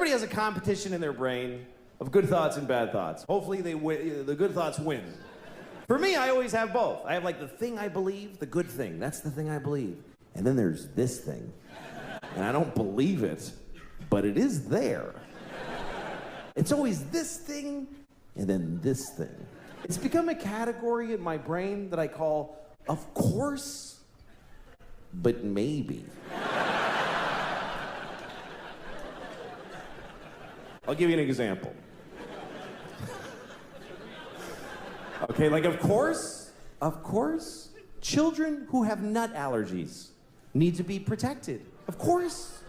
Everybody has a competition in their brain of good thoughts and bad thoughts. Hopefully the good thoughts win. For me, I always have both. I have like the thing I believe, the good thing. That's the thing I believe. And then there's this thing. And I don't believe it, but it is there. It's always this thing and then this thing. It's become a category in my brain that I call, of course, but maybe. I'll give you an example. Okay, like of course, children who have nut allergies need to be protected. Of course.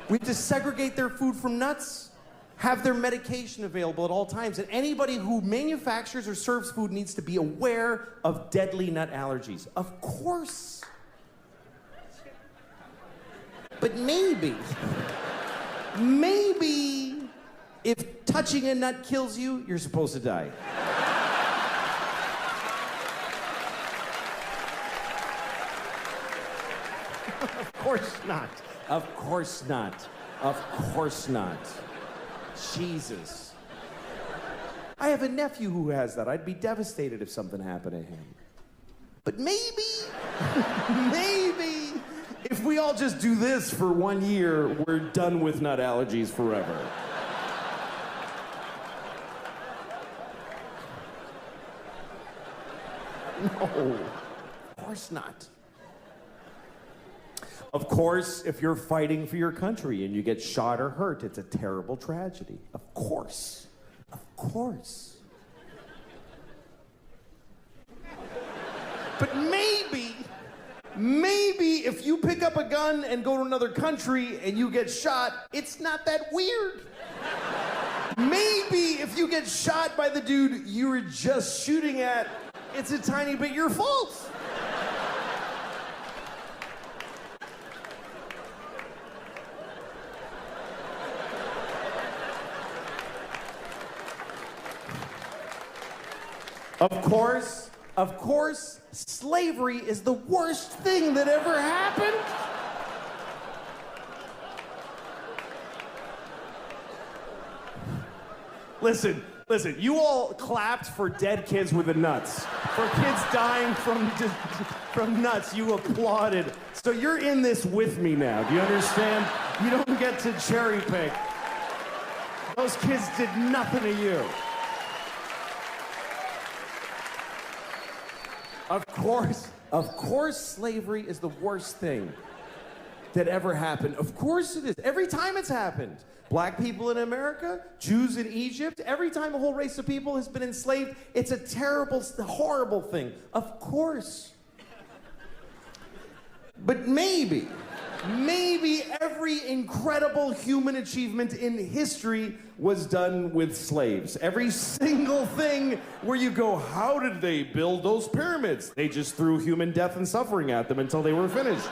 We have to segregate their food from nuts, have their medication available at all times, and anybody who manufactures or serves food needs to be aware of deadly nut allergies. Of course. But maybe if touching a nut kills you, you're supposed to die. Of course not. Of course not. Of course not. Jesus. I have a nephew who has that. I'd be devastated if something happened to him. But maybe, if we all just do this for 1 year, we're done with nut allergies forever. No, of course not. Of course, if you're fighting for your country and you get shot or hurt, it's a terrible tragedy. Of course. Of course. But maybe if you pick up a gun and go to another country and you get shot, it's not that weird. Maybe if you get shot by the dude you were just shooting at, it's a tiny bit your fault. Of course, slavery is the worst thing that ever happened. Listen, you all clapped for dead kids with the nuts. For kids dying from nuts, you applauded. So you're in this with me now, do you understand? You don't get to cherry pick. Those kids did nothing to you. Of course, slavery is the worst thing that ever happened. Of course it is. Every time it's happened. Black people in America, Jews in Egypt, every time a whole race of people has been enslaved, it's a terrible, horrible thing. Of course. But maybe every incredible human achievement in history was done with slaves. Every single thing where you go, how did they build those pyramids? They just threw human death and suffering at them until they were finished.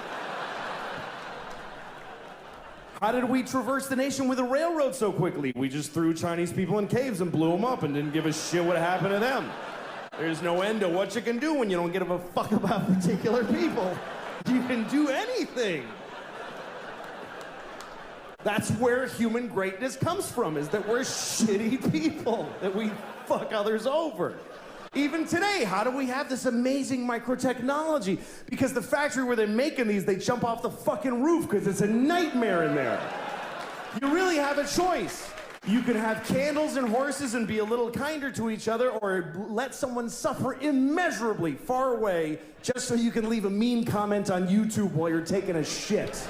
How did we traverse the nation with a railroad so quickly? We just threw Chinese people in caves and blew them up and didn't give a shit what happened to them. There's no end to what you can do when you don't give a fuck about particular people. You can do anything. That's where human greatness comes from, is that we're shitty people, that we fuck others over. Even today, how do we have this amazing microtechnology? Because the factory where they're making these, they jump off the fucking roof because it's a nightmare in there. You really have a choice. You can have candles and horses and be a little kinder to each other, or let someone suffer immeasurably far away just so you can leave a mean comment on YouTube while you're taking a shit.